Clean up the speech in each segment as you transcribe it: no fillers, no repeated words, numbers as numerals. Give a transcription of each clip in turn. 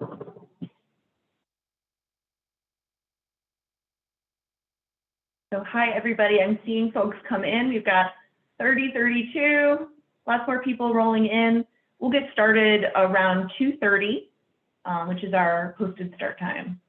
So hi, everybody. I'm seeing folks come in. We've got 30, 32, lots more people rolling in. We'll get started around 2:30, which is our posted start time.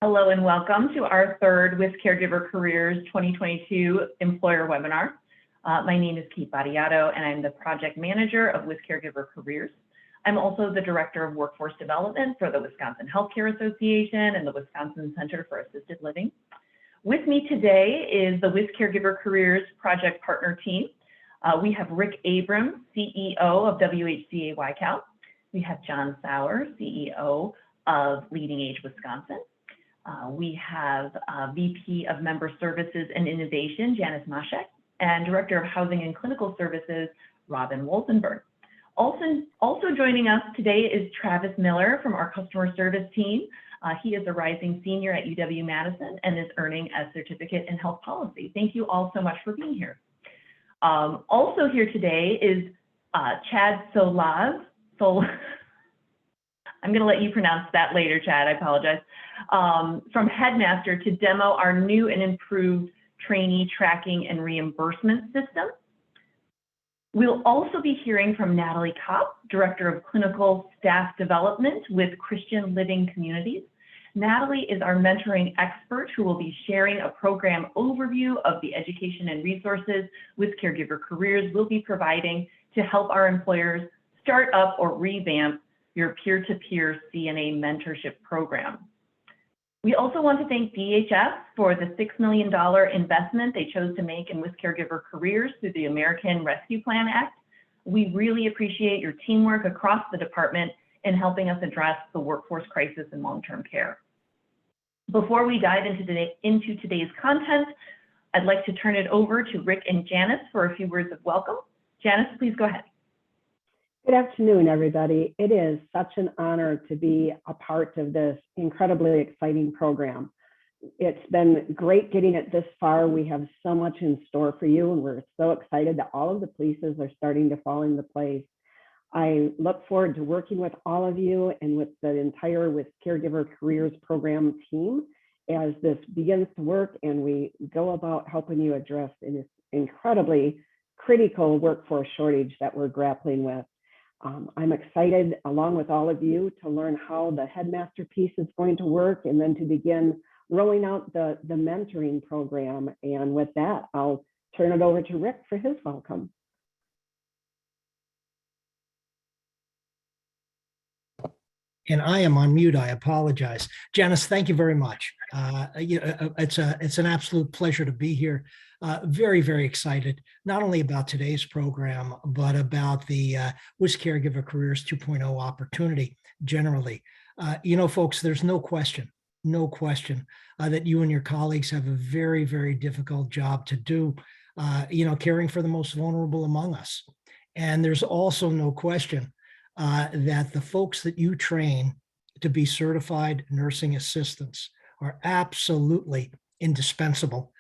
Hello and welcome to our third WisCaregiver Careers 2022 Employer Webinar. My name is Kate Badiato and I'm the Project Manager of WisCaregiver Careers. I'm also the Director of Workforce Development for the Wisconsin Healthcare Association and the Wisconsin Center for Assisted Living. With me today is the WisCaregiver Careers Project Partner Team. We have Rick Abrams, CEO of WHCA YCAL. We have John Sauer, CEO of Leading Age Wisconsin. We have VP of Member Services and Innovation, Janice Mashek, and Director of Housing and Clinical Services, Robin Wolzenberg. Also joining us today is Travis Miller from our customer service team. He is a rising senior at UW-Madison and is earning a certificate in health policy. Thank you all so much for being here. Also here today is Chad Solaz. I'm going to let you pronounce that later, Chad, I apologize, from Headmaster to demo our new and improved trainee tracking and reimbursement system. We'll also be hearing from Natalie Kopp, Director of Clinical Staff Development with Christian Living Communities. Natalie is our mentoring expert who will be sharing a program overview of the education and resources WisCaregiver Careers will be providing to help our employers start up or revamp your peer-to-peer CNA mentorship program. We also want to thank DHS for the $6 million investment they chose to make in WisCaregiver Careers through the American Rescue Plan Act. We really appreciate your teamwork across the department in helping us address the workforce crisis in long-term care. Before we dive into today's content, I'd like to turn it over to Rick and Janice for a few words of welcome. Janice, please go ahead. Good afternoon, everybody. It is such an honor to be a part of this incredibly exciting program. It's been great getting it this far. We have so much in store for you, and we're so excited that all of the pieces are starting to fall into place. I look forward to working with all of you and with the entire WisCaregiver Careers program team as this begins to work and we go about helping you address this incredibly critical workforce shortage that we're grappling with. I'm excited, along with all of you, to learn how the Headmaster piece is going to work and then to begin rolling out the mentoring program. And with that, I'll turn it over to Rick for his welcome. And I am on mute, I apologize. Janice, thank you very much. It's an absolute pleasure to be here. Very, very excited, not only about today's program, but about the WisCaregiver Careers 2.0 opportunity generally. Folks, there's no question that you and your colleagues have a very, very difficult job to do, caring for the most vulnerable among us. And there's also no question that the folks that you train to be certified nursing assistants are absolutely indispensable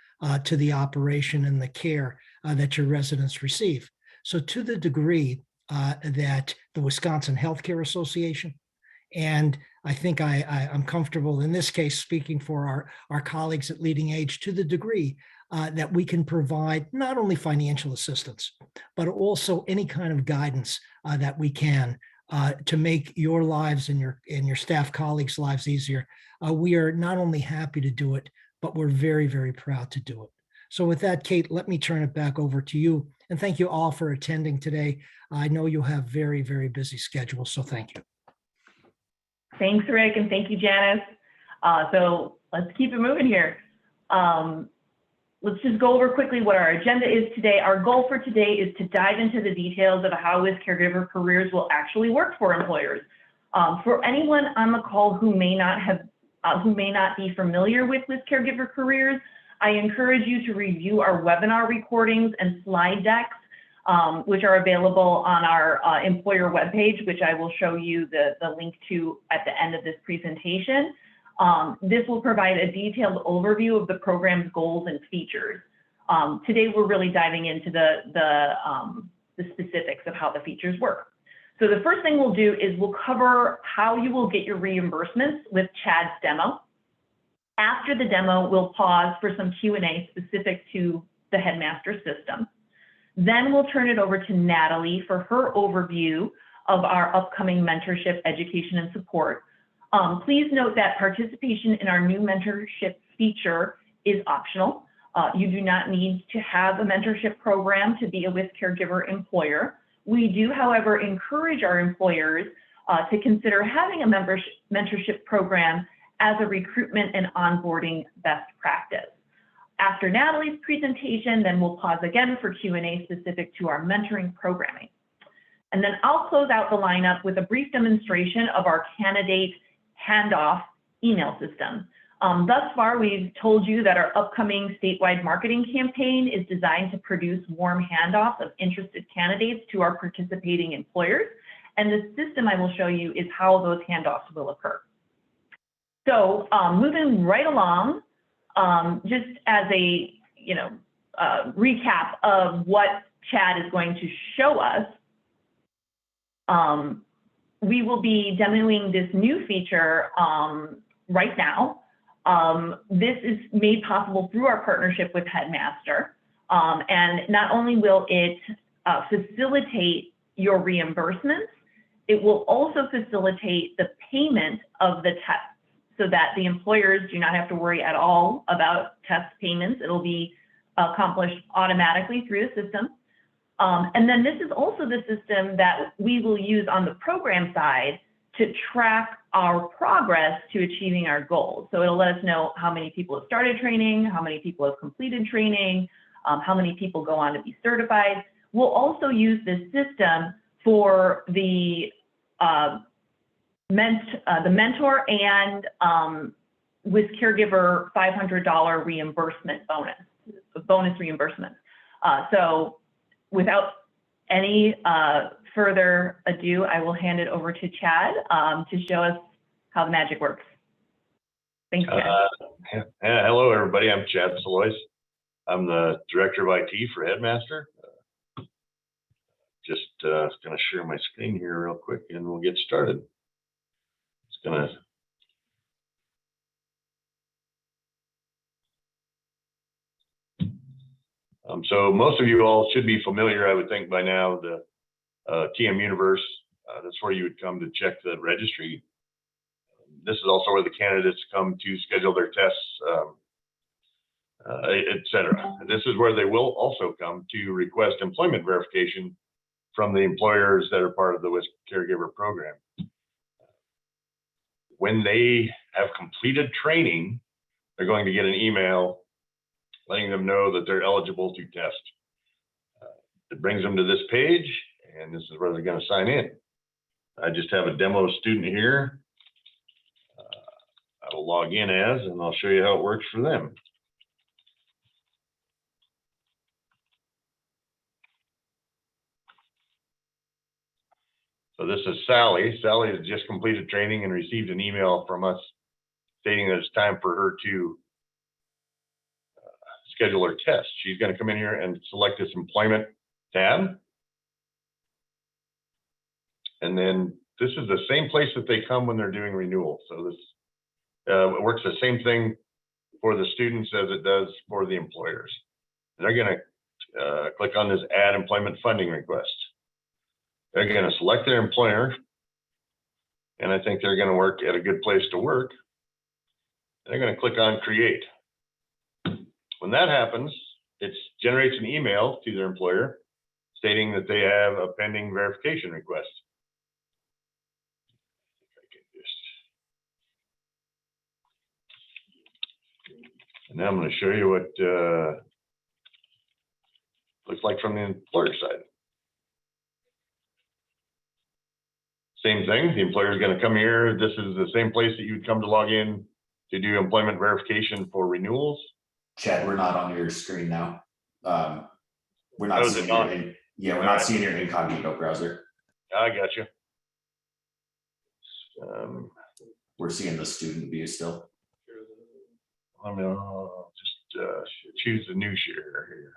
to the operation and the care that your residents receive. So to the degree that the Wisconsin Healthcare Association, and I think I'm comfortable in this case speaking for our colleagues at Leading Age, to the degree that we can provide not only financial assistance, but also any kind of guidance that we can to make your lives and your staff colleagues' lives easier. We are not only happy to do it, but we're very, very proud to do it. So with that, Kate, let me turn it back over to you And thank you all for attending today. I know you have very, very busy schedules, so thank you. Thanks, Rick, and thank you, Janice. So let's keep it moving here. Let's just go over quickly what our agenda is today. Our goal for today is to dive into the details of how WisCaregiver careers will actually work for employers. For anyone on the call who may not be familiar with WisCaregiver careers, I encourage you to review our webinar recordings and slide decks, which are available on our employer webpage, which I will show you the link to at the end of this presentation. This will provide a detailed overview of the program's goals and features. Today, we're really diving into the specifics of how the features work. So the first thing we'll do is we'll cover how you will get your reimbursements with Chad's demo. After the demo, we'll pause for some Q&A specific to the Headmaster system. Then we'll turn it over to Natalie for her overview of our upcoming mentorship, education, and support. Please note that participation in our new mentorship feature is optional. You do not need to have a mentorship program to be a WisCaregiver employer. We do, however, encourage our employers to consider having a mentorship program as a recruitment and onboarding best practice. After Natalie's presentation, then we'll pause again for Q&A specific to our mentoring programming. And then I'll close out the lineup with a brief demonstration of our candidate handoff email system. Thus far, we've told you that our upcoming statewide marketing campaign is designed to produce warm handoffs of interested candidates to our participating employers. And the system I will show you is how those handoffs will occur. So moving right along, just as a recap of what Chad is going to show us, we will be demoing this new feature right now. This is made possible through our partnership with Headmaster. And not only will it facilitate your reimbursements, it will also facilitate the payment of the tests so that the employers do not have to worry at all about test payments. It'll be accomplished automatically through the system. And then this is also the system that we will use on the program side to track our progress to achieving our goals. So it'll let us know how many people have started training, how many people have completed training, how many people go on to be certified. We'll also use this system for the mentor and WisCaregiver $500 reimbursement bonus reimbursement. So without any further ado, I will hand it over to Chad to show us how the magic works. Thanks, Chad. Hello, everybody. I'm Chad Salois. I'm the Director of IT for Headmaster. Just going to share my screen here real quick and we'll get started. It's going to so most of you all should be familiar, I would think, by now, the TM Universe. That's where you would come to check the registry. This is also where the candidates come to schedule their tests, etc. This is where they will also come to request employment verification from the employers that are part of the WisCaregiver program. When they have completed training, they're going to get an email letting them know that they're eligible to test. It brings them to this page, and this is where they're going to sign in. I just have a demo student here. I will log in as, and I'll show you how it works for them. So this is Sally. Sally has just completed training and received an email from us stating that it's time for her to schedule her test. She's going to come in here and select this employment tab. And then this is the same place that they come when they're doing renewal. So this it works the same thing for the students as it does for the employers. They're going to click on this add employment funding request. They're going to select their employer. And I think they're going to work at a good place to work. They're going to click on create. When that happens, it generates an email to their employer stating that they have a pending verification request. And now I'm going to show you what looks like from the employer side. Same thing, the employer is going to come here. This is the same place that you would come to log in to do employment verification for renewals. Chad, we're not on your screen now. We're not seeing your, we're not seeing your incognito browser. I got you. We're seeing the student view still. I'm going to just choose the new share here.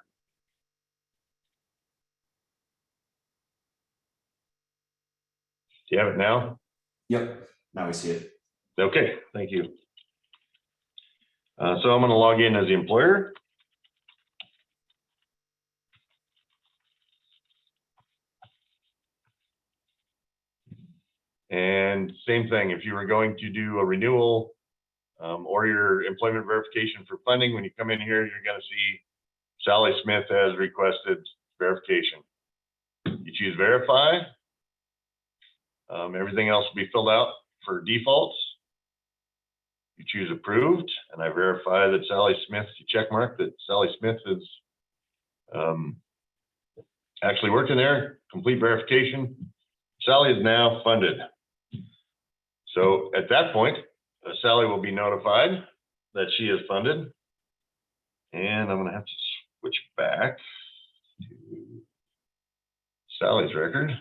Do you have it now? Yep, now we see it. Okay, thank you. So I'm going to log in as the employer. And same thing, if you were going to do a renewal or your employment verification for funding, when you come in here, you're going to see Sally Smith has requested verification. You choose verify. Everything else will be filled out for defaults. You choose approved, and I verify that Sally Smith, you check mark that Sally Smith is actually working there, complete verification. Sally is now funded. So at that point, Sally will be notified that she is funded. And I'm going to have to switch back to Sally's record.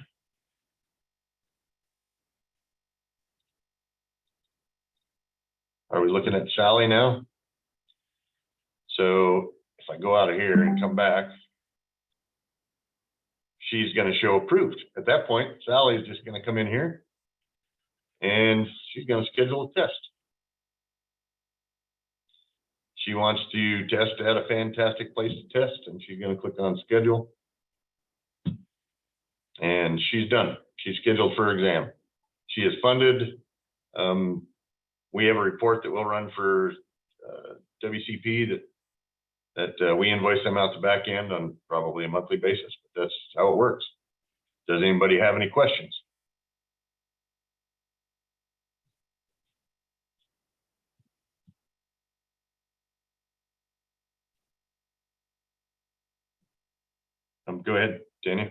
Are we looking at Sally now? So if I go out of here and come back, she's going to show approved. At that point, Sally is just going to come in here and she's going to schedule a test. She wants to test at a fantastic place to test, and she's going to click on schedule. And she's done. She's scheduled for her exam. She is funded. We have a report that we'll run for WCP that we invoice them out the back end on probably a monthly basis, but that's how it works. Does anybody have any questions? Go ahead, Daniel.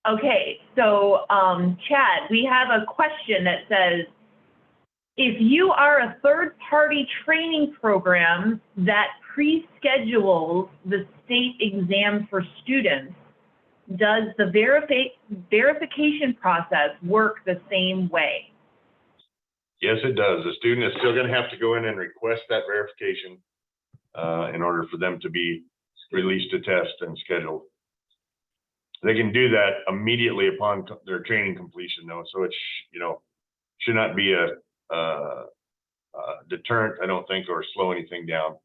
Okay, so Chad, we have a question that says, if you are a third-party training program that pre-schedules the state exam for students, does the verification process work the same way? Yes, it does. The student is still going to have to go in and request that verification in order for them to be released to test and scheduled. They can do that immediately upon their training completion, though, so it's, should not be a deterrent, I don't think, or slow anything down.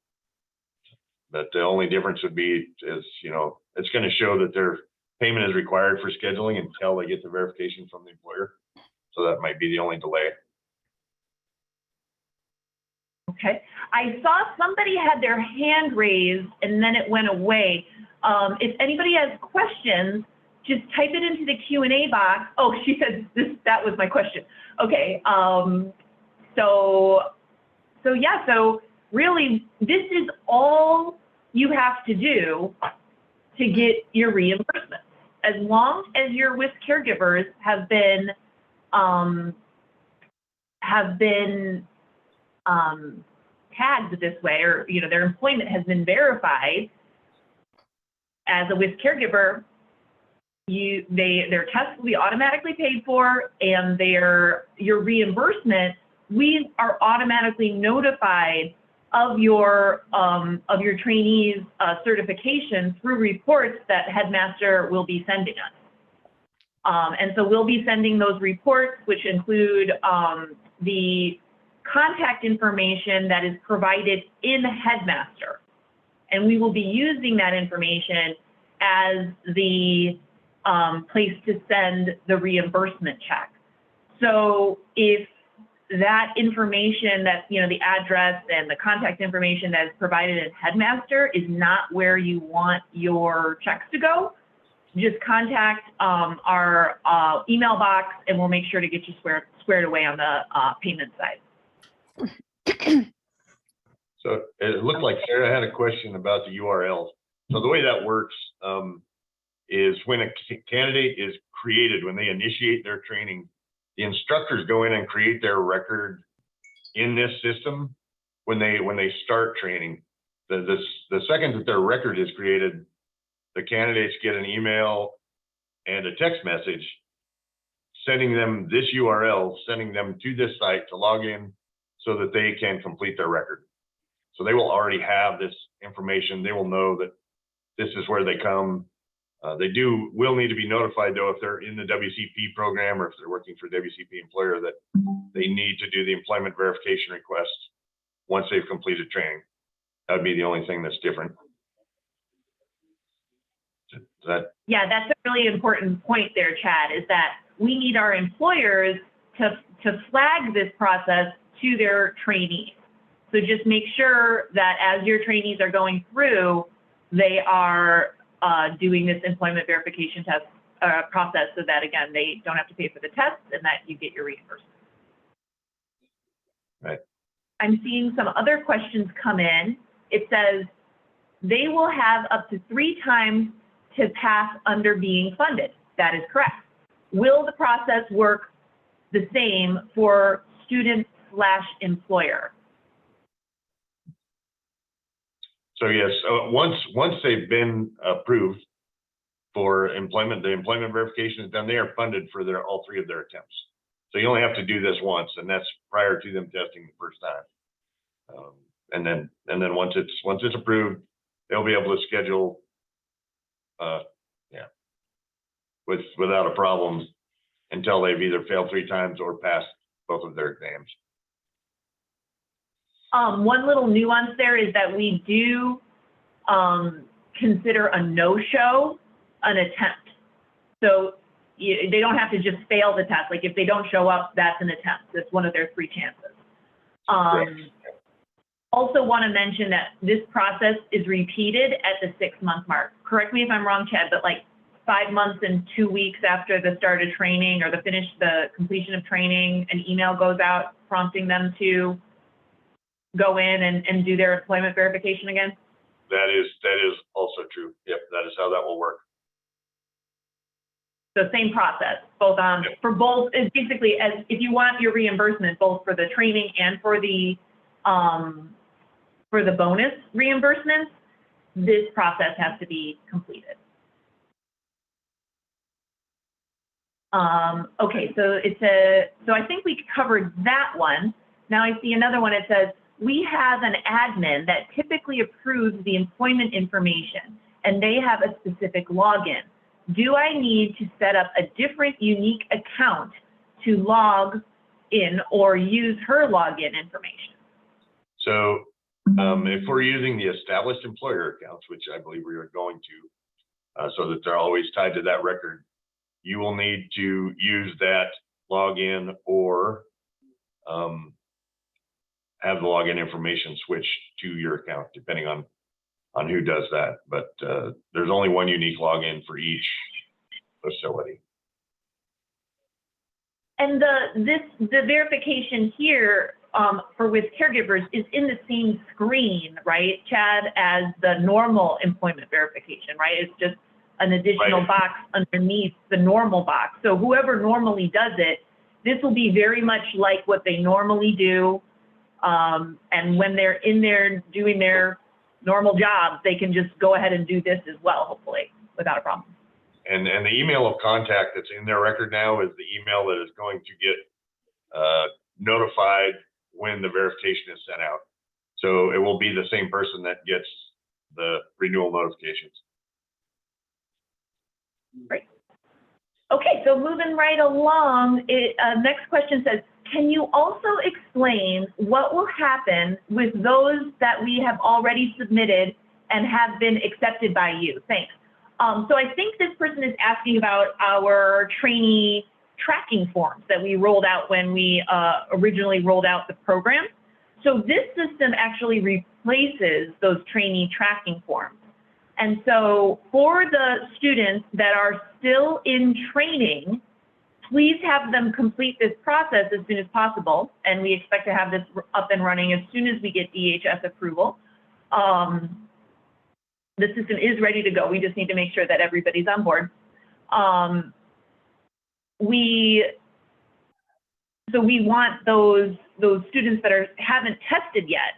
But the only difference would be is, it's going to show that their payment is required for scheduling until they get the verification from the employer. So that might be the only delay. Okay, I saw somebody had their hand raised and then it went away. If anybody has questions, just type it into the Q&A box. Oh, she said that was my question. Okay, so really this is all you have to do to get your reimbursement. As long as your WisCaregivers have been tagged this way, or their employment has been verified as a WisCaregiver, their test will be automatically paid for, and your reimbursement, we are automatically notified of your trainees' certification through reports that Headmaster will be sending us. And so we'll be sending those reports, which include the contact information that is provided in Headmaster. And we will be using that information as the place to send the reimbursement check. So if that information that, you know, the address and the contact information that is provided in Headmaster is not where you want your checks to go, just contact our email box and we'll make sure to get you squared away on the payment side. So it looked like Sarah had a question about the URLs. So the way that works is when a candidate is created, when they initiate their training, the instructors go in and create their record in this system when they start training. The second that their record is created, the candidates get an email and a text message sending them this URL, sending them to this site to log in so that they can complete their record. So they will already have this information. They will know that this is where they come. They will need to be notified though if they're in the WCP program or if they're working for WCP employer that they need to do the employment verification request once they've completed training. That would be the only thing that's different. Yeah, that's a really important point there, Chad, is that we need our employers to flag this process to their trainees. So just make sure that as your trainees are going through, they are doing this employment verification test process so that, again, they don't have to pay for the test and that you get your reimbursement. Right. I'm seeing some other questions come in. It says they will have up to 3 times to pass under being funded. That is correct. Will the process work the same for student/employer? So yes, once they've been approved for employment, the employment verification is done, they are funded for all 3 of their attempts. So you only have to do this once, and that's prior to them testing the first time. And then once it's approved, they'll be able to schedule, without a problem until they've either failed 3 times or passed both of their exams. One little nuance there is that we do consider a no-show an attempt. So they don't have to just fail the test. Like if they don't show up, that's an attempt. That's one of their 3 chances. Also want to mention that this process is repeated at the 6-month mark. Correct me if I'm wrong, Chad, but like 5 months and 2 weeks after the start of training or the completion of training, an email goes out prompting them to go in and do their employment verification again? That is also true. Yep, that is how that will work. So same process, both Yep. for both. It's basically as if you want your reimbursement both for the training and for the bonus reimbursements, this process has to be completed. Okay, so so I think we covered that one. Now I see another one. It says, we have an admin that typically approves the employment information and they have a specific login. Do I need to set up a different unique account to log in or use her login information? So if we're using the established employer accounts, which I believe we are going to, so that they're always tied to that record, you will need to use that login or have the login information switched to your account, depending on who does that. But there's only one unique login for each facility. And the verification here for WisCaregivers is in the same screen, right, Chad, as the normal employment verification, right? It's just an additional box underneath the normal box. So whoever normally does it, this will be very much like what they normally do. And when they're in there doing their normal jobs, they can just go ahead and do this as well, hopefully, without a problem. And the email of contact that's in their record now is the email that is going to get notified when the verification is sent out. So it will be the same person that gets the renewal notifications. Great. Okay, so moving right along, next question says, can you also explain what will happen with those that we have already submitted and have been accepted by you? Thanks. So I think this person is asking about our trainee tracking forms that we rolled out when we originally rolled out the program. So this system actually replaces those trainee tracking forms. And so for the students that are still in training, please have them complete this process as soon as possible. And we expect to have this up and running as soon as we get DHS approval. The system is ready to go. We just need to make sure that everybody's on board. So we want those students that haven't tested yet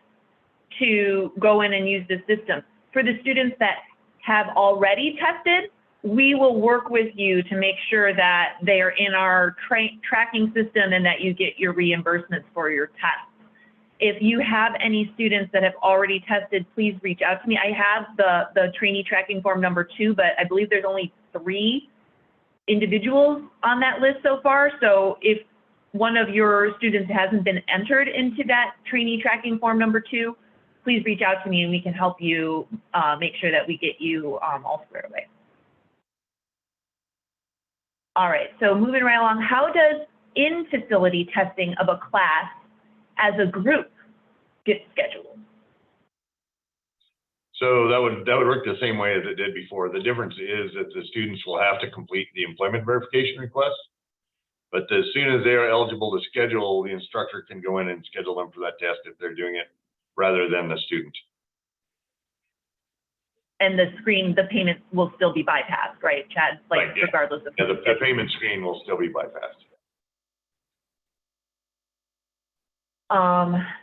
to go in and use the system. For the students that have already tested, we will work with you to make sure that they are in our tracking system and that you get your reimbursements for your tests. If you have any students that have already tested, please reach out to me. I have the trainee tracking form number 2, but I believe there's only 3 individuals on that list so far. So if one of your students hasn't been entered into that trainee tracking form number 2, please reach out to me and we can help you make sure that we get you all squared away. All right, so moving right along, how does in-facility testing of a class as a group get scheduled? So that would work the same way as it did before. The difference is that the students will have to complete the employment verification request. But as soon as they are eligible to schedule, the instructor can go in and schedule them for that test if they're doing it rather than the student. And the payment will still be bypassed, right, Chad? Like, right, yeah. Regardless of. Yeah, the payment screen will still be bypassed.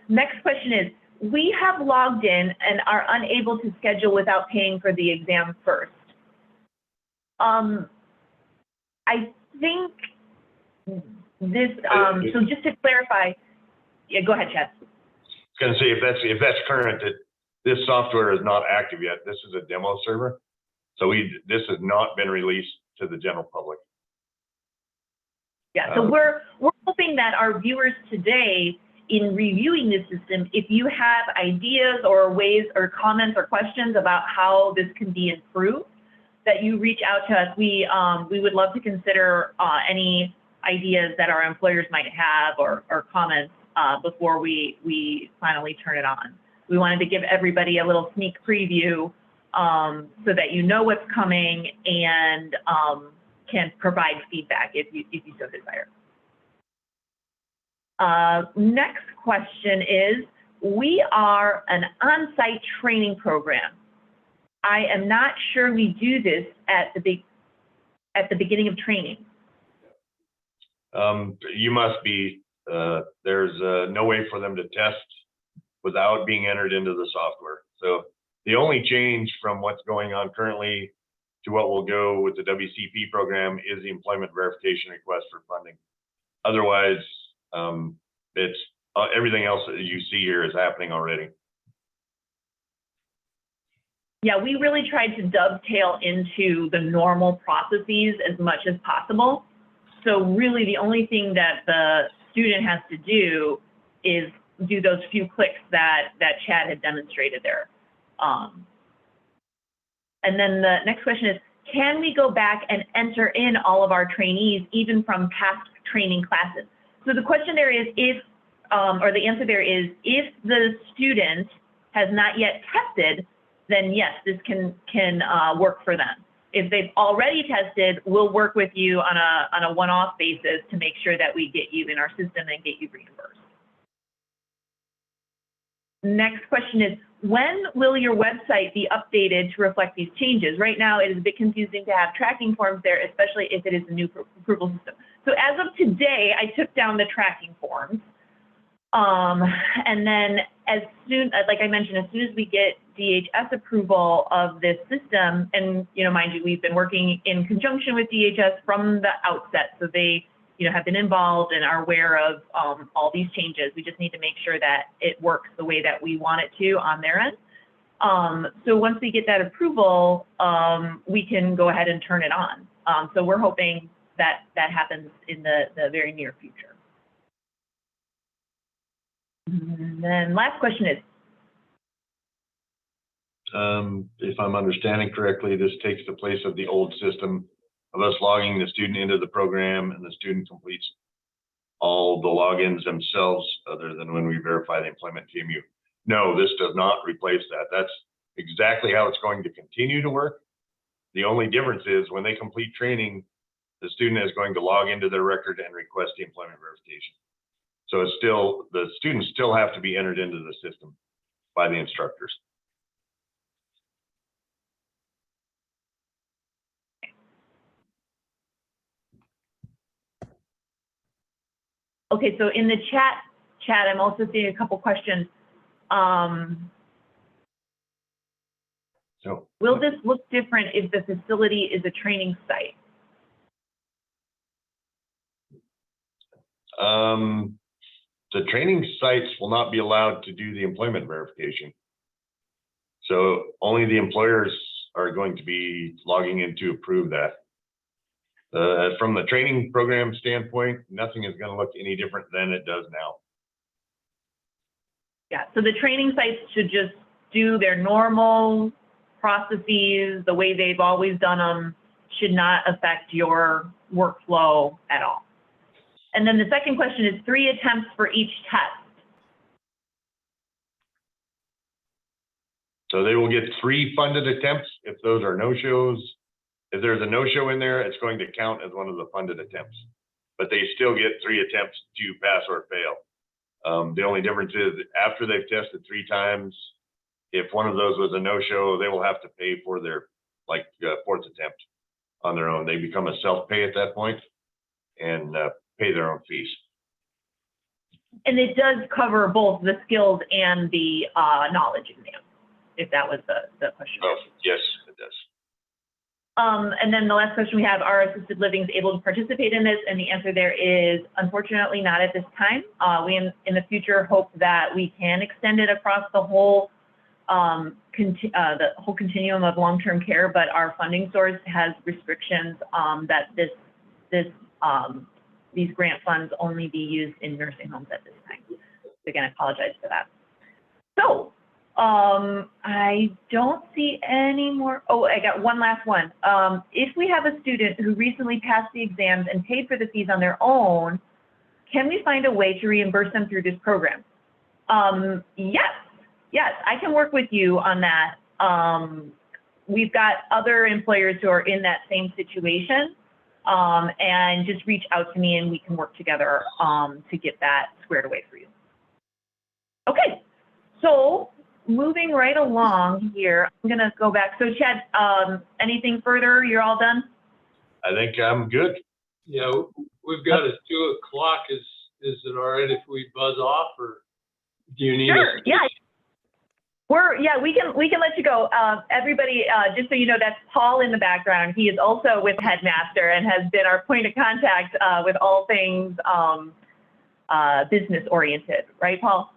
Next question is, we have logged in and are unable to schedule without paying for the exam first. I think this, so just to clarify, yeah, go ahead, Chad. I was going to say, if that's current, that this software is not active yet. This is a demo server. So this has not been released to the general public. Yeah, so we're hoping that our viewers today, in reviewing this system, if you have ideas or ways or comments or questions about how this can be improved, that you reach out to us. We would love to consider any ideas that our employers might have or comments before we finally turn it on. We wanted to give everybody a little sneak preview so that you know what's coming and can provide feedback if you so desire. Next question is, we are an on-site training program. I am not sure we do this at the beginning of training. You must be. There's no way for them to test without being entered into the software. So the only change from what's going on currently to what will go with the WCP program is the employment verification request for funding. Otherwise, it's everything else that you see here is happening already. Yeah, we really tried to dovetail into the normal processes as much as possible. So really the only thing that the student has to do is do those few clicks that Chad had demonstrated there. And then the next question is, can we go back and enter in all of our trainees even from past training classes? So the question there is or the answer there is, if the student has not yet tested, then yes, this can work for them. If they've already tested, we'll work with you on a one-off basis to make sure that we get you in our system and get you reimbursed. Next question is, when will your website be updated to reflect these changes? Right now, it is a bit confusing to have tracking forms there, especially if it is a new approval system. So as of today, I took down the tracking forms. And then as soon, like I mentioned, as soon as we get DHS approval of this system, and, mind you, we've been working in conjunction with DHS from the outset. So they, have been involved and are aware of all these changes. We just need to make sure that it works the way that we want it to on their end. So once we get that approval, we can go ahead and turn it on. So we're hoping that that happens in the very near future. And then last question is. If I'm understanding correctly, this takes the place of the old system of us logging the student into the program and the student completes all the logins themselves other than when we verify the employment TMU. No, this does not replace that. That's exactly how it's going to continue to work. The only difference is when they complete training, the student is going to log into their record and request the employment verification. So it's still, the students still have to be entered into the system by the instructors. Okay, so in the chat, I'm also seeing a couple questions. So Will this look different if the facility is a training site? the training sites will not be allowed to do the employment verification. So only the employers are going to be logging in to approve that. From the training program standpoint, nothing is going to look any different than it does now. Yeah, so the training sites should just do their normal processes the way they've always done them, should not affect your workflow at all. And then the second question is 3 attempts for each test. So they will get 3 funded attempts if those are no-shows. If there's a no-show in there, it's going to count as one of the funded attempts. But they still get 3 attempts to pass or fail. The only difference is after they've tested 3 times, if one of those was a no-show, they will have to pay for their 4th attempt on their own. They become a self-pay at that point and pay their own fees. And it does cover both the skills and the knowledge exam, if that was the question. Oh, yes, it does. And then the last question we have, are assisted livings able to participate in this? And the answer there is unfortunately not at this time. We in the future hope that we can extend it across the whole continuum of long-term care, but our funding source has restrictions that these grant funds only be used in nursing homes at this time. So again, I apologize for that. So I don't see any more. Oh, I got one last one. If we have a student who recently passed the exams and paid for the fees on their own, can we find a way to reimburse them through this program? Yes, I can work with you on that. We've got other employers who are in that same situation, and just reach out to me and we can work together to get that squared away for you. Okay, so moving right along here, I'm gonna go back. So Chad, anything further? You're all done? I think I'm good. Yeah, we've got a 2 o'clock. Is it all right if we buzz off, or do you need Sure, us? yeah. We can let you go. Everybody, just so you know, that's Paul in the background. He is also with Headmaster and has been our point of contact with all things business oriented, right, Paul?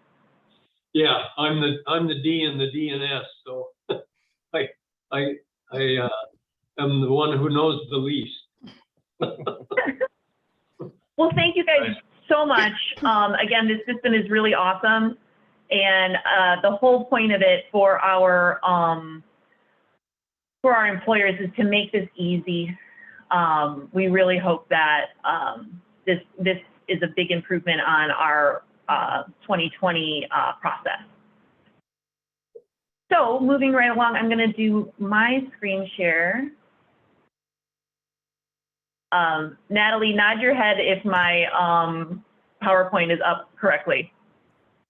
Yeah, I'm the D in the DNS, so I am the one who knows the least. Well, thank you guys so much. Again, this system is really awesome. And the whole point of it for our employers is to make this easy. We really hope that this is a big improvement on our 2020 process. So moving right along, I'm going to do my screen share. Natalie, nod your head if my PowerPoint is up correctly.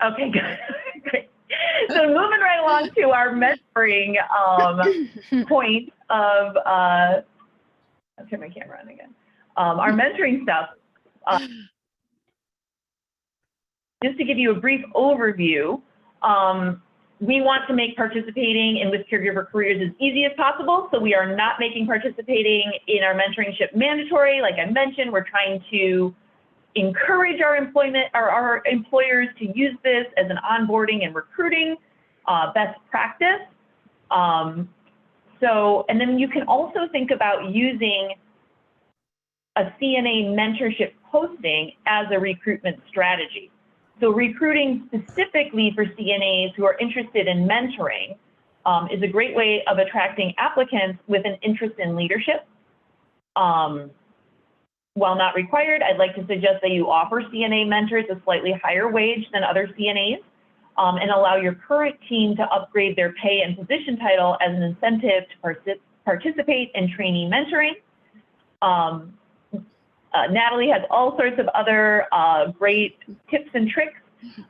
Okay, good. Great. So moving right along to our mentoring point of, I'll turn my camera on again. Our mentoring stuff. Just to give you a brief overview, we want to make participating in WisCaregiver careers as easy as possible. So we are not making participating in our mentoringship mandatory. Like I mentioned, we're trying to encourage our employers to use this as an onboarding and recruiting best practice. And then you can also think about using a CNA mentorship posting as a recruitment strategy. So recruiting specifically for CNAs who are interested in mentoring is a great way of attracting applicants with an interest in leadership. While not required, I'd like to suggest that you offer CNA mentors a slightly higher wage than other CNAs, and allow your current team to upgrade their pay and position title as an incentive to participate in trainee mentoring. Natalie has all sorts of other great tips and tricks.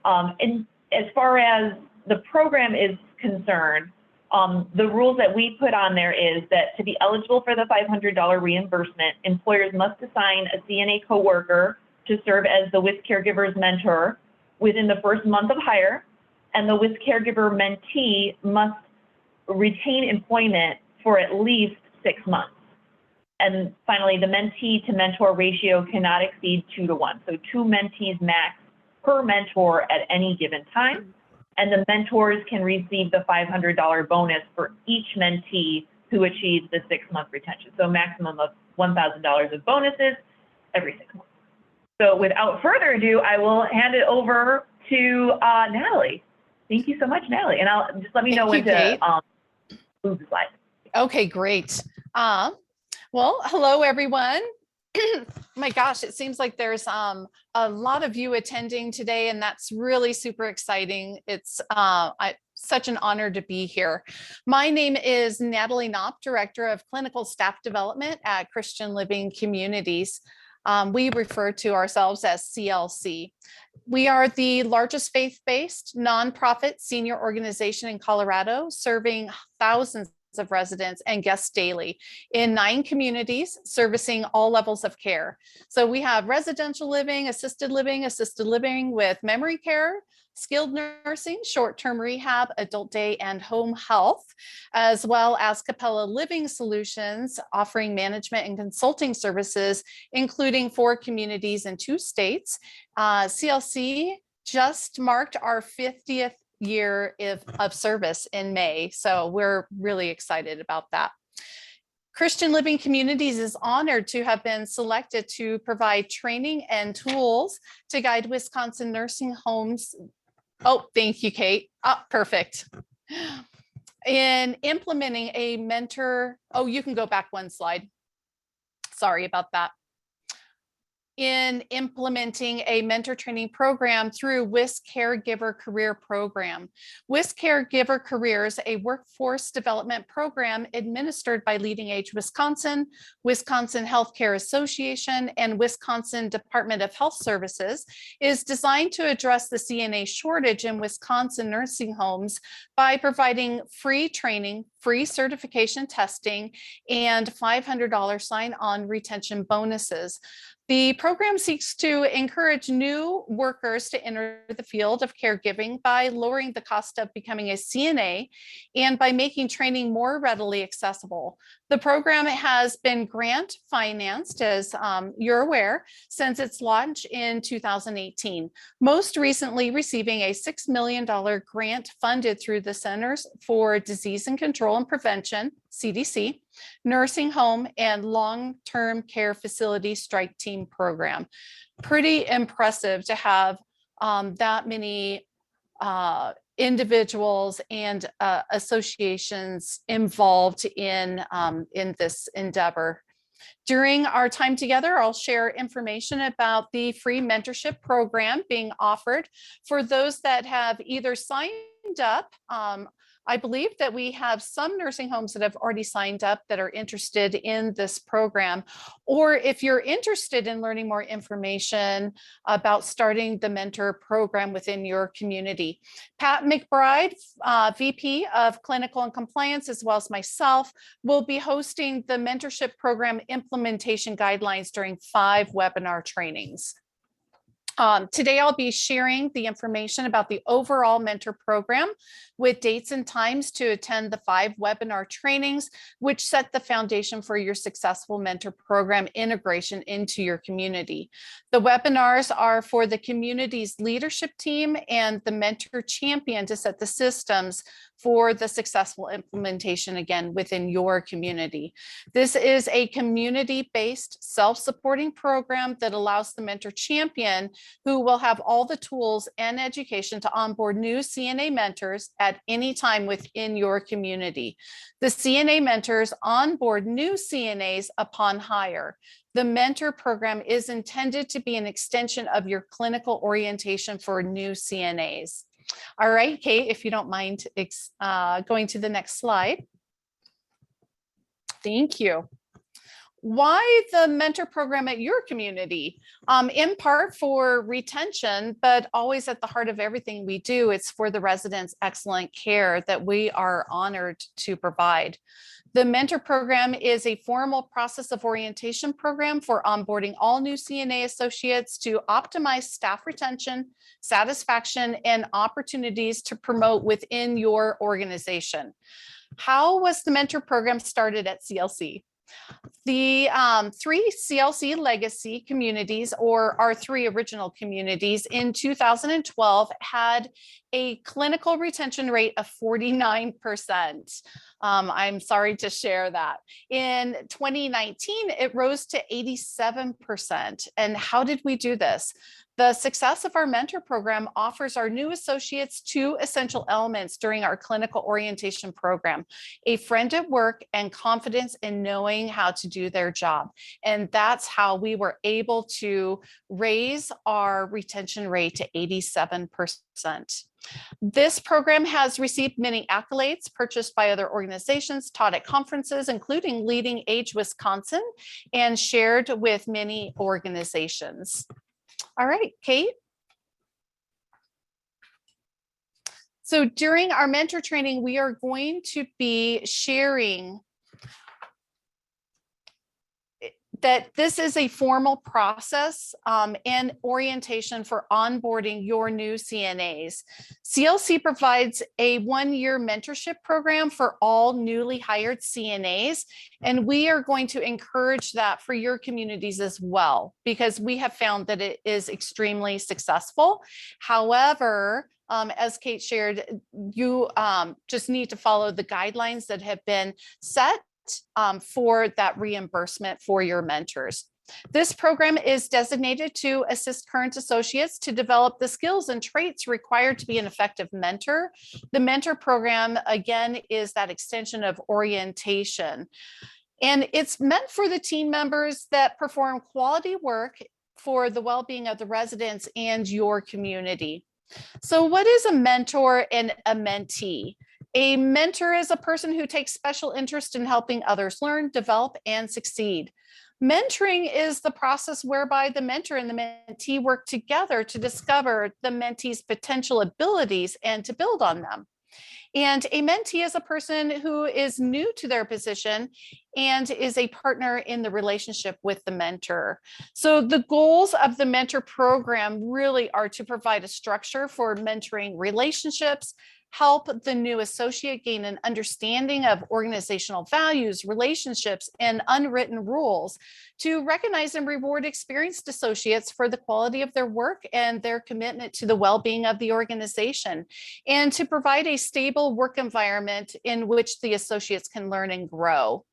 And as far as the program is concerned, the rules that we put on there is that to be eligible for the $500 reimbursement, employers must assign a CNA coworker to serve as the WisCaregiver's mentor within the first month of hire, and the WisCaregiver mentee must retain employment for at least 6 months. And finally, the mentee to mentor ratio cannot exceed 2 to 1. So 2 mentees max per mentor at any given time. And the mentors can receive the $500 bonus for each mentee who achieves the 6-month retention. So a maximum of $1,000 of bonuses every 6 months. So without further ado, I will hand it over to Natalie. Thank you so much, Natalie. And I'll just let me know when to move the slide. Okay, great. Well, hello, everyone. My gosh, it seems like there's a lot of you attending today, and that's really super exciting. It's such an honor to be here. My name is Natalie Knopp, Director of Clinical Staff Development at Christian Living Communities. We refer to ourselves as CLC. We are the largest faith-based nonprofit senior organization in Colorado, serving thousands of residents and guests daily in 9 communities, servicing all levels of care. So we have residential living, assisted living with memory care, skilled nursing, short-term rehab, adult day, and home health, as well as Capella Living Solutions, offering management and consulting services, including 4 communities in 2 states. CLC just marked our 50th year of service in May. So we're really excited about that. Christian Living Communities is honored to have been selected to provide training and tools to guide Wisconsin nursing homes. Oh, thank you, Kate. Oh, perfect. In implementing a mentor, oh, you can go back 1 slide. Sorry about that. In implementing a mentor training program through WisCaregiver Career Program. WisCaregiver Careers, a workforce development program administered by Leading Age Wisconsin, Wisconsin Healthcare Association, and Wisconsin Department of Health Services, is designed to address the CNA shortage in Wisconsin nursing homes by providing free training, free certification testing, and $500 sign-on retention bonuses. The program seeks to encourage new workers to enter the field of caregiving by lowering the cost of becoming a CNA and by making training more readily accessible. The program has been grant financed, as you're aware, since its launch in 2018, most recently receiving a $6 million grant funded through the Centers for Disease and Control and Prevention, CDC, Nursing Home and Long-Term Care Facility Strike Team Program. Pretty impressive to have that many individuals and associations involved in this endeavor. During our time together, I'll share information about the free mentorship program being offered for those that have either signed up. I believe that we have some nursing homes that have already signed up that are interested in this program. Or if you're interested in learning more information about starting the mentor program within your community. Pat McBride, VP of Clinical and Compliance, as well as myself, will be hosting the mentorship program implementation guidelines during 5 webinar trainings. Today, I'll be sharing the information about the overall mentor program with dates and times to attend the 5 webinar trainings, which set the foundation for your successful mentor program integration into your community. The webinars are for the community's leadership team and the mentor champion to set the systems for the successful implementation again within your community. This is a community-based self-supporting program that allows the mentor champion, who will have all the tools and education to onboard new CNA mentors at at any time within your community. The CNA mentors onboard new CNAs upon hire. The mentor program is intended to be an extension of your clinical orientation for new CNAs. All right, Kate, if you don't mind going to the next slide. Thank you. Why the mentor program at your community? In part for retention, but always at the heart of everything we do, it's for the residents' excellent care that we are honored to provide. The mentor program is a formal process of orientation program for onboarding all new CNA associates to optimize staff retention, satisfaction, and opportunities to promote within your organization. How was the mentor program started at CLC? The 3 CLC legacy communities, or our 3 original communities in 2012, had a clinical retention rate of 49%. I'm sorry to share that. In 2019, it rose to 87%. And how did we do this? The success of our mentor program offers our new associates 2 essential elements during our clinical orientation program: a friend at work and confidence in knowing how to do their job. And that's how we were able to raise our retention rate to 87%. This program has received many accolades, purchased by other organizations, taught at conferences, including Leading Age Wisconsin, and shared with many organizations. All right, Kate. So during our mentor training, we are going to be sharing that this is a formal process and orientation for onboarding your new CNAs. CLC provides a 1-year mentorship program for all newly hired CNAs, and we are going to encourage that for your communities as well, because we have found that it is extremely successful. However, as Kate shared, you just need to follow the guidelines that have been set for that reimbursement for your mentors. This program is designated to assist current associates to develop the skills and traits required to be an effective mentor. The mentor program, again, is that extension of orientation. And it's meant for the team members that perform quality work for the well-being of the residents and your community. So what is a mentor and a mentee? A mentor is a person who takes special interest in helping others learn, develop, and succeed. Mentoring is the process whereby the mentor and the mentee work together to discover the mentee's potential abilities and to build on them. And a mentee is a person who is new to their position and is a partner in the relationship with the mentor. So the goals of the mentor program really are to provide a structure for mentoring relationships, help the new associate gain an understanding of organizational values, relationships, and unwritten rules, to recognize and reward experienced associates for the quality of their work and their commitment to the well-being of the organization, and to provide a stable work environment in which the associates can learn and grow.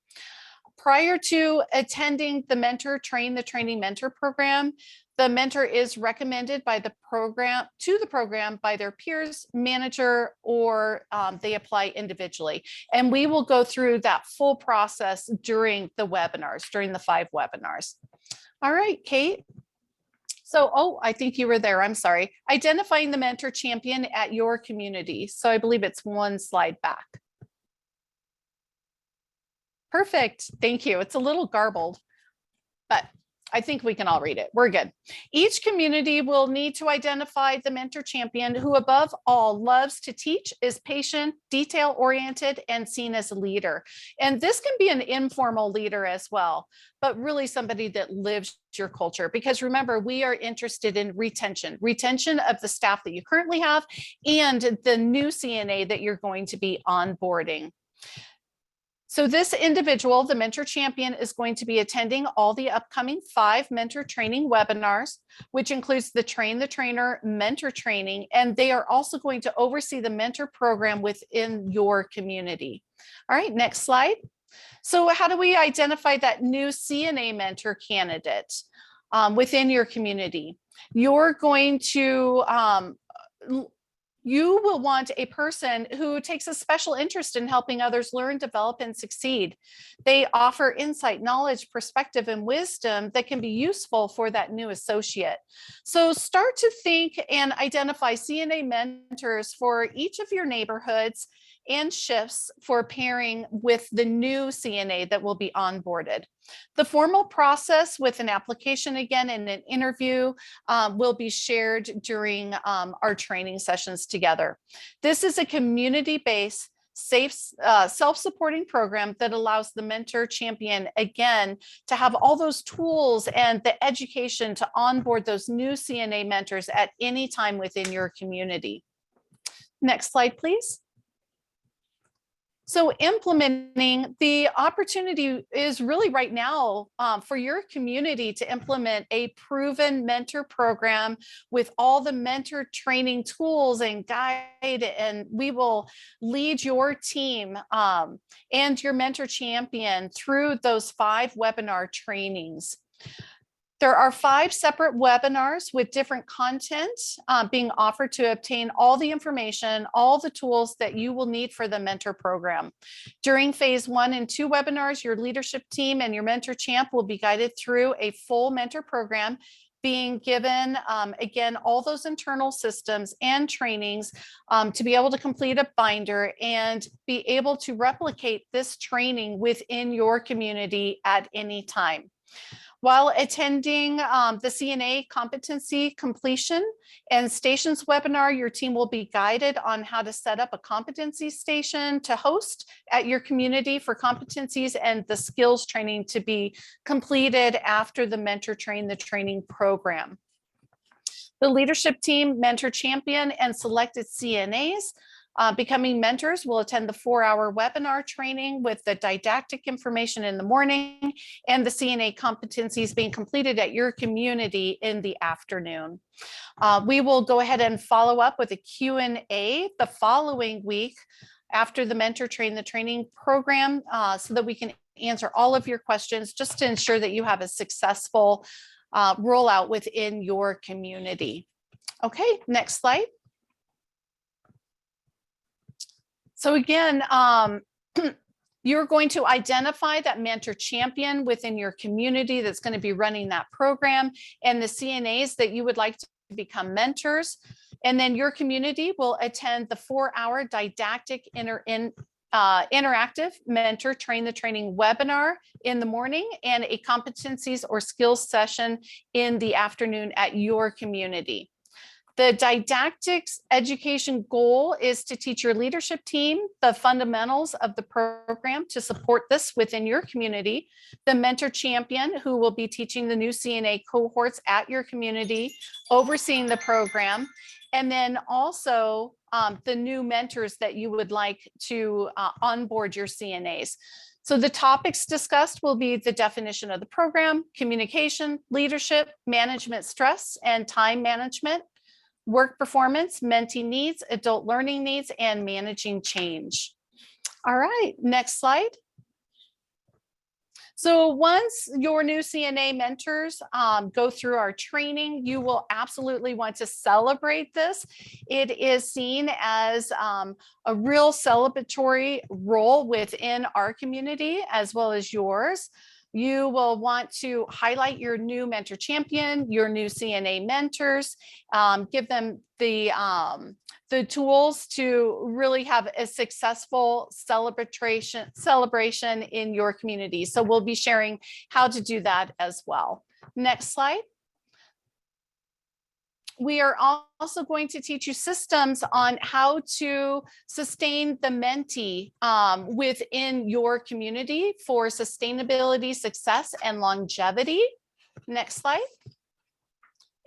Prior to attending the mentor train the training mentor program, the mentor is recommended by the program by their peers, manager, or they apply individually. And we will go through that full process during the webinars, during the 5 webinars. All right, Kate. So, I think you were there. I'm sorry. Identifying the mentor champion at your community. So I believe it's 1 slide back. Perfect. Thank you. It's a little garbled, but I think we can all read it. We're good. Each community will need to identify the mentor champion who, above all, loves to teach, is patient, detail-oriented, and seen as a leader. And this can be an informal leader as well, but really somebody that lives your culture. Because remember, we are interested in retention of the staff that you currently have and the new CNA that you're going to be onboarding. So this individual, the mentor champion, is going to be attending all the upcoming 5 mentor training webinars, which includes the Train the Trainer mentor training, and they are also going to oversee the mentor program within your community. All right, next slide. So how do we identify that new CNA mentor candidate within your community? You're going to You will want a person who takes a special interest in helping others learn, develop, and succeed. They offer insight, knowledge, perspective, and wisdom that can be useful for that new associate. So start to think and identify CNA mentors for each of your neighborhoods and shifts for pairing with the new CNA that will be onboarded. The formal process with an application again and an interview will be shared during our training sessions together. This is a community-based, safe, self-supporting program that allows the mentor champion, again, to have all those tools and the education to onboard those new CNA mentors at any time within your community. Next slide, please. So implementing, the opportunity is really right now for your community to implement a proven mentor program with all the mentor training tools and guide, and we will lead your team and your mentor champion through those 5 webinar trainings. There are 5 separate webinars with different content being offered to obtain all the information, all the tools that you will need for the mentor program. During phase 1 and 2 webinars, your leadership team and your mentor champ will be guided through a full mentor program, being given, again, all those internal systems and trainings to be able to complete a binder and be able to replicate this training within your community at any time. While attending the CNA competency completion and stations webinar, your team will be guided on how to set up a competency station to host at your community for competencies and the skills training to be completed after the mentor train the training program. The leadership team, mentor champion, and selected CNAs becoming mentors will attend the 4-hour webinar training with the didactic information in the morning and the CNA competencies being completed at your community in the afternoon. We will go ahead and follow up with a Q&A the following week after the mentor train the training program so that we can answer all of your questions just to ensure that you have a successful rollout within your community. Okay, next slide. So again, you're going to identify that mentor champion within your community that's going to be running that program and the CNAs that you would like to become mentors. And then your community will attend the 4-hour didactic interactive mentor train the training webinar in the morning and a competencies or skills session in the afternoon at your community. The didactics education goal is to teach your leadership team the fundamentals of the program to support this within your community. The mentor champion, who will be teaching the new CNA cohorts at your community, overseeing the program, and then also the new mentors that you would like to onboard your CNAs. So the topics discussed will be the definition of the program, communication, leadership, management, stress, and time management, work performance, mentee needs, adult learning needs, and managing change. All right, next slide. So once your new CNA mentors go through our training, you will absolutely want to celebrate this. It is seen as a real celebratory role within our community as well as yours. You will want to highlight your new mentor champion, your new CNA mentors, give them the tools to really have a successful celebration in your community. So we'll be sharing how to do that as well. Next slide. We are also going to teach you systems on how to sustain the mentee within your community for sustainability, success, and longevity. Next slide.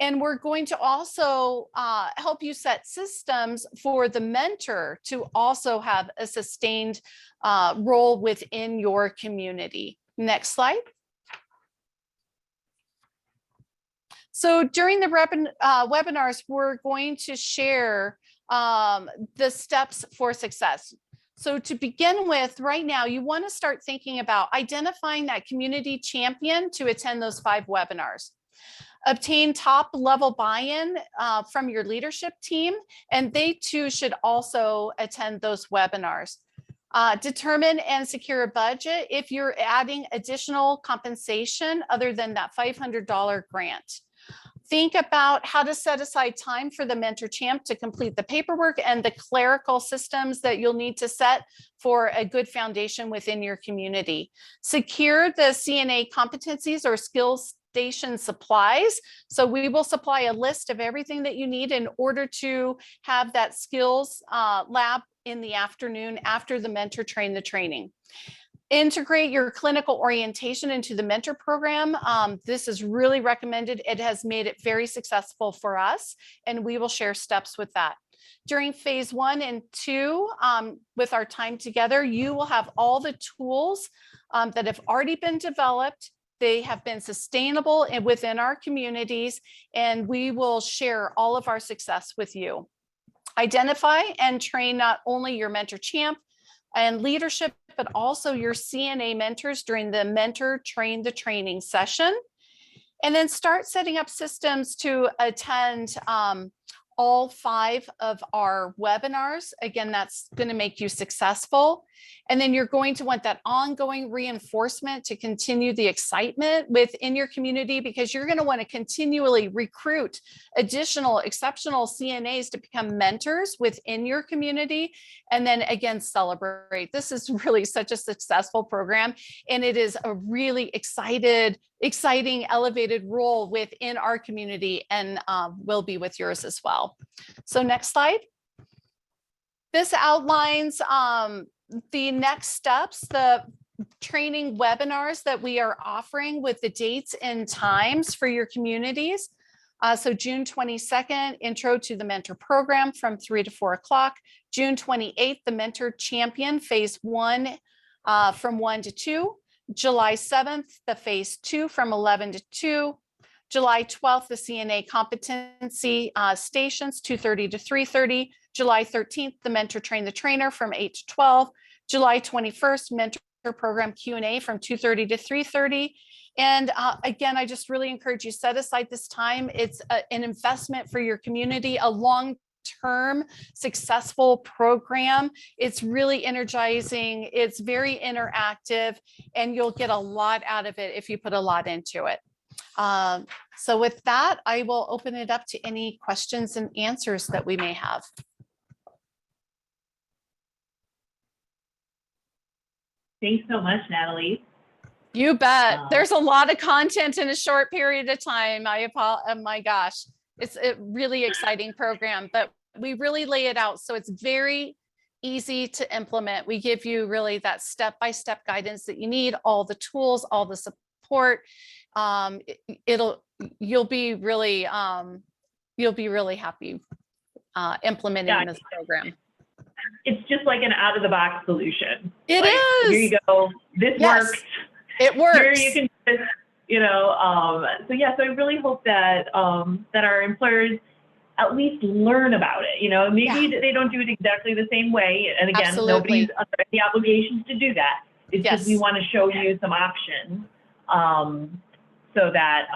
And we're going to also help you set systems for the mentor to also have a sustained role within your community. Next slide. So during the webinars, we're going to share the steps for success. So to begin with, right now, you want to start thinking about identifying that community champion to attend those 5 webinars. Obtain top level buy-in from your leadership team, and they too should also attend those webinars. Determine and secure a budget if you're adding additional compensation other than that $500 grant. Think about how to set aside time for the Mentor Champ to complete the paperwork and the clerical systems that you'll need to set for a good foundation within your community. Secure the CNA competencies or skills station supplies. So we will supply a list of everything that you need in order to have that skills lab in the afternoon after the mentor train the training. Integrate your clinical orientation into the mentor program. This is really recommended. It has made it very successful for us, and we will share steps with that. During phase 1 and 2, with our time together, you will have all the tools that have already been developed. They have been sustainable and within our communities, and we will share all of our success with you. Identify and train not only your mentor champ and leadership, but also your CNA mentors during the mentor train the training session. And then start setting up systems to attend all 5 of our webinars. Again, that's going to make you successful. And then you're going to want that ongoing reinforcement to continue the excitement within your community, because you're going to want to continually recruit additional exceptional CNAs to become mentors within your community. And then again, celebrate. This is really such a successful program, and it is a really exciting, elevated role within our community, and will be with yours as well. So next slide. This outlines the next steps, the training webinars that we are offering with the dates and times for your communities. So June 22nd, Intro to the Mentor Program from 3 to 4 o'clock. June 28th, the Mentor Champion Phase 1 from 1 to 2. July 7th, the Phase 2 from 11 to 2. July 12th, the CNA Competency Stations, 2:30 to 3:30. July 13th, the Mentor Train the Trainer from 8 to 12. July 21st, Mentor Program Q&A from 2:30 to 3:30. And again, I just really encourage you, set aside this time. It's an investment for your community, a long-term successful program. It's really energizing. It's very interactive, and you'll get a lot out of it if you put a lot into it. So with that, I will open it up to any questions and answers that we may have. Thanks so much, Natalie. You bet. There's a lot of content in a short period of time. Oh my gosh, it's a really exciting program, but we really lay it out so it's very easy to implement. We give you really that step-by-step guidance that you need, all the tools, all the support. You'll be really happy implementing this program. It's just like an out-of-the-box solution. It like, is. Here you go. This works. It works. Here you can just, so yeah, so I really hope that that our employers at least learn about it. Maybe they don't do it exactly the same way. And again, nobody's under any obligations to do that. It's just we want to show you some options so that,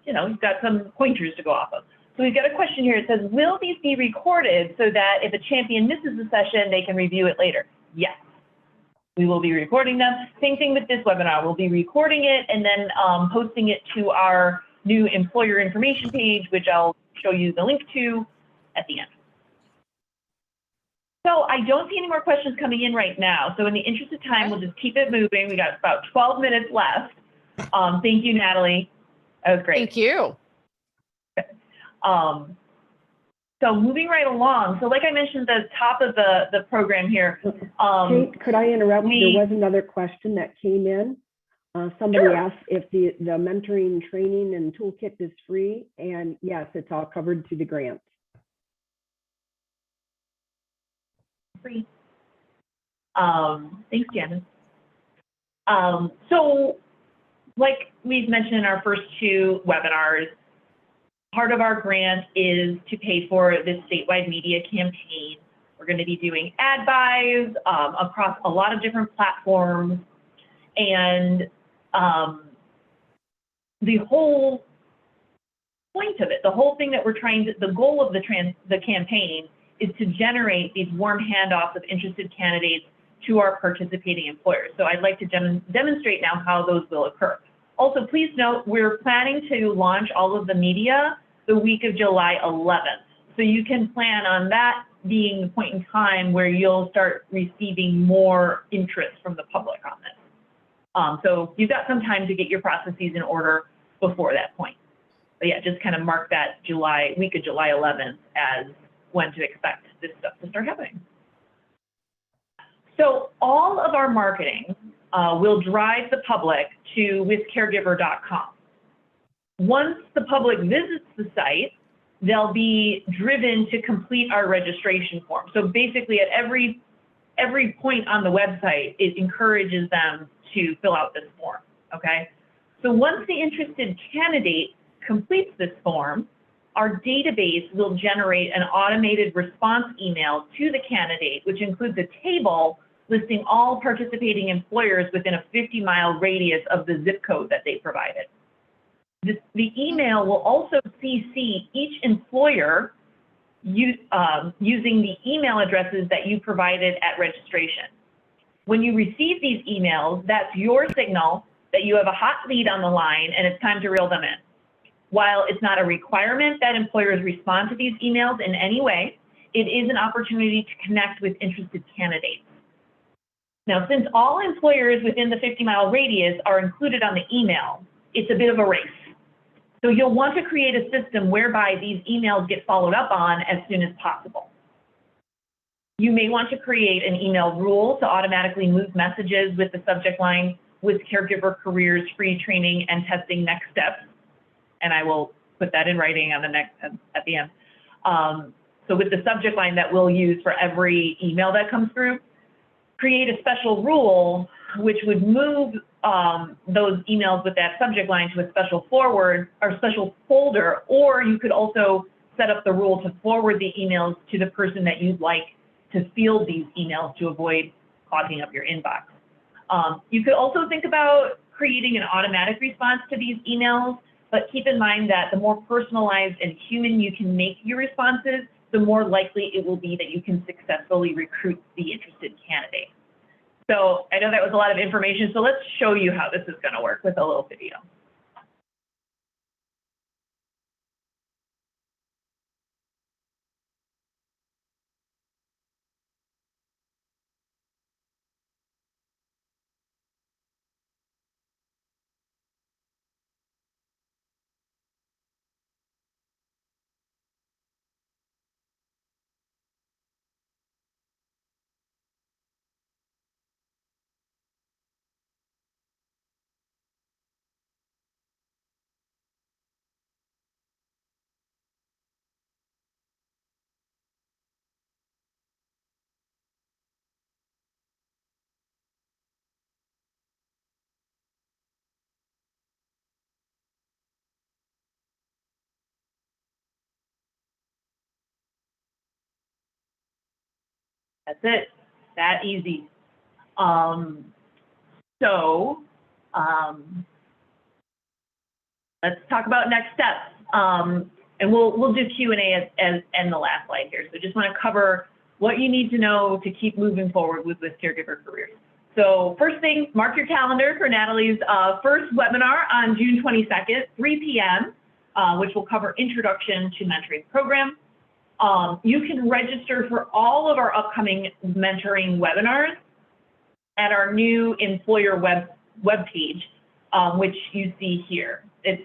you've got some pointers to go off of. So we've got a question here. It says, will these be recorded so that if a champion misses a session, they can review it later? Yes. We will be recording them. Same thing with this webinar. We'll be recording it and then posting it to our new employer information page, which I'll show you the link to at the end. So I don't see any more questions coming in right now. So in the interest of time, we'll just keep it moving. We got about 12 minutes left. Thank you, Natalie. That was great. Thank you. So moving right along. So like I mentioned at the top of the program here. Kate, could I interrupt? There was another question that came in. Somebody asked if the mentoring training and toolkit is free, and yes, it's all covered through the grant. Free. Thanks, Janice. So like we've mentioned in our first 2 webinars, part of our grant is to pay for this statewide media campaign. We're going to be doing ad buys across a lot of different platforms. And the whole point of it. The whole thing that we're trying to, the goal of the campaign is to generate these warm handoffs of interested candidates to our participating employers. So I'd like to demonstrate now how those will occur. Also, please note, we're planning to launch all of the media the week of July 11th. So you can plan on that being the point in time where you'll start receiving more interest from the public on this. So you've got some time to get your processes in order before that point. But yeah, just kind of mark that week of July 11th as when to expect this stuff to start happening. So all of our marketing will drive the public to WisCaregiver.com. Once the public visits the site, they'll be driven to complete our registration form. So basically at every point on the website, it encourages them to fill out this form, okay? So once the interested candidate completes this form, our database will generate an automated response email to the candidate, which includes a table listing all participating employers within a 50-mile radius of the zip code that they provided. The email will also CC each employer using the email addresses that you provided at registration. When you receive these emails, that's your signal that you have a hot lead on the line and it's time to reel them in. While it's not a requirement that employers respond to these emails in any way, it is an opportunity to connect with interested candidates. Now, since all employers within the 50-mile radius are included on the email, it's a bit of a race. So you'll want to create a system whereby these emails get followed up on as soon as possible. You may want to create an email rule to automatically move messages with the subject line, WisCaregiver Careers Free Training and Testing Next Steps. And I will put that in writing on the at the end. So with the subject line that we'll use for every email that comes through, create a special rule which would move those emails with that subject line to a special forward or special folder, or you could also set up the rule to forward the emails to the person that you'd like to field these emails to avoid clogging up your inbox. You could also think about creating an automatic response to these emails, but keep in mind that the more personalized and human you can make your responses, the more likely it will be that you can successfully recruit the interested candidate. So I know that was a lot of information, so let's show you how this is going to work with a little video. That's it, that easy. Let's talk about next steps. And we'll do Q&A as the last slide here. So just want to cover what you need to know to keep moving forward with WisCaregiver Careers. So first thing, mark your calendar for Natalie's first webinar on June 22nd, 3 p.m., which will cover Introduction to Mentoring Program. You can register for all of our upcoming mentoring webinars at our new employer webpage, which you see here. It's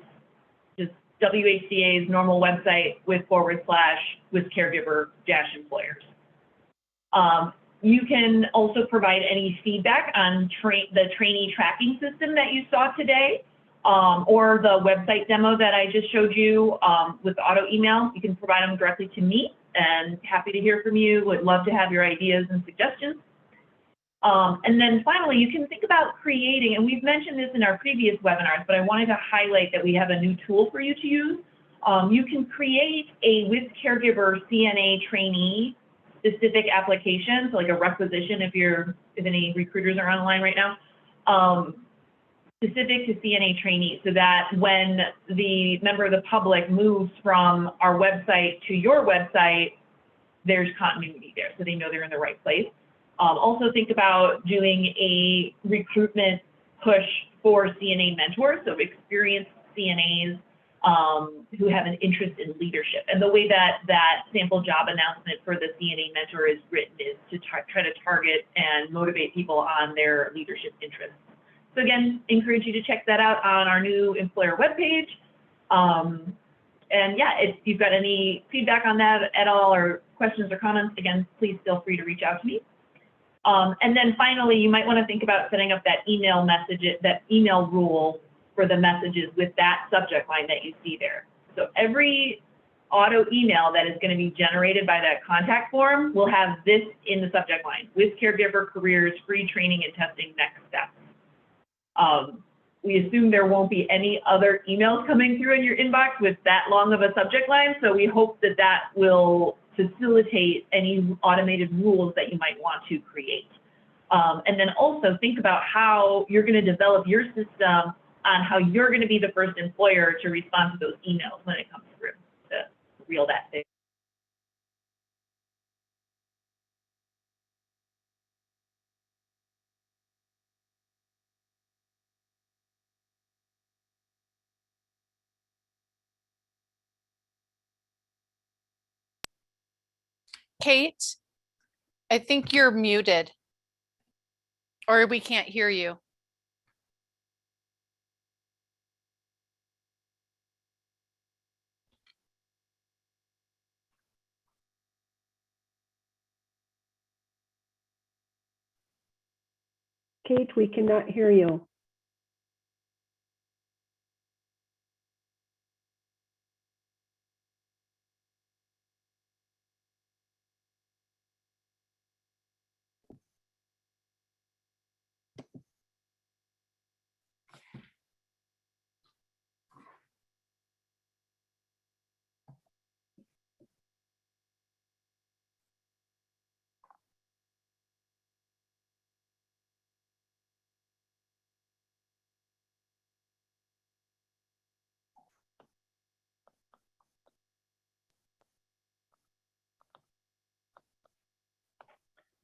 just WHCA's normal website with /WisCaregiver-employers. You can also provide any feedback on the trainee tracking system that you saw today, or the website demo that I just showed you with the auto email. You can provide them directly to me, and happy to hear from you. Would love to have your ideas and suggestions. And then finally, you can think about creating, and we've mentioned this in our previous webinars, but I wanted to highlight that we have a new tool for you to use. You can create a WisCaregiver CNA trainee specific application, so like a requisition if any recruiters are online right now. specific to CNA trainees, so that when the member of the public moves from our website to your website, there's continuity there, so they know they're in the right place. Also think about doing a recruitment push for CNA mentors, so experienced CNAs who have an interest in leadership. And the way that that sample job announcement for the CNA mentor is written is to try to target and motivate people on their leadership interests. So again, encourage you to check that out on our new employer webpage. And yeah, if you've got any feedback on that at all, or questions or comments, again, please feel free to reach out to me. And then finally, you might want to think about setting up that email message, that email rule for the messages with that subject line that you see there. So every auto email that is going to be generated by that contact form will have this in the subject line: WisCaregiver careers, free training and testing, next steps. We assume there won't be any other emails coming through in your inbox with that long of a subject line, so we hope that that will facilitate any automated rules that you might want to create. And then also think about how you're going to develop your system on how you're going to be the first employer to respond to those emails when it comes through, to reel that thing. Kate, I think you're muted, or we can't hear you. Kate, we cannot hear you.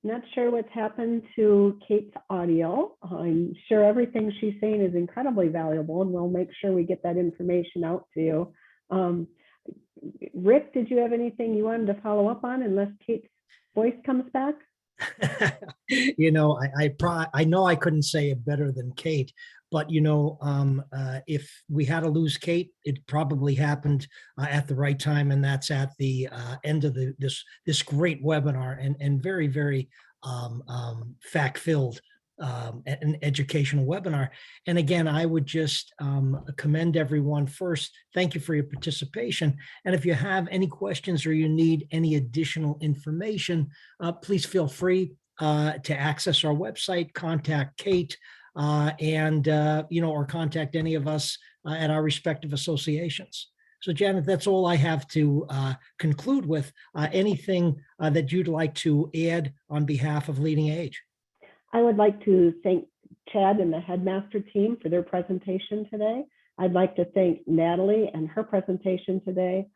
Not sure what's happened to Kate's audio. I'm sure everything she's saying is incredibly valuable, and we'll make sure we get that information out to you. Rick, did you have anything you wanted to follow up on, unless Kate's voice comes back? You know, I know I couldn't say it better than Kate, but you know, if we had to lose Kate, it probably happened at the right time, and that's at the end of this great webinar, and very, very fact-filled an educational webinar. And again, I would just commend everyone. First, thank you for your participation. And if you have any questions or you need any additional information, please feel free to access our website, contact Kate, and you know, or contact any of us at our respective associations. So Janet, that's all I have to conclude with. Anything that you'd like to add on behalf of Leading Age? I would like to thank Chad and the headmaster team for their presentation today. I'd like to thank Natalie and her presentation today.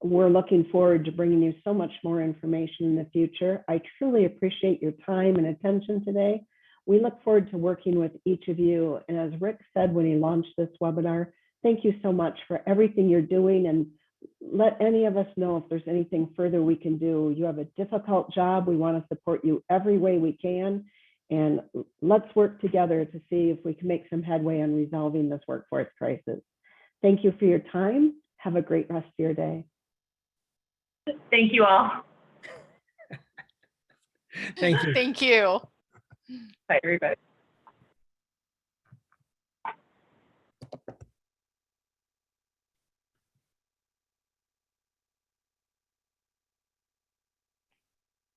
We're looking forward to bringing you so much more information in the future. I truly appreciate your time and attention today. We look forward to working with each of you. And as Rick said when he launched this webinar, thank you so much for everything you're doing, and let any of us know if there's anything further we can do. You have a difficult job. We want to support you every way we can. And let's work together to see if we can make some headway on resolving this workforce crisis. Thank you for your time. Have a great rest of your day. Thank you all. Thank you. Thank you. Bye, everybody.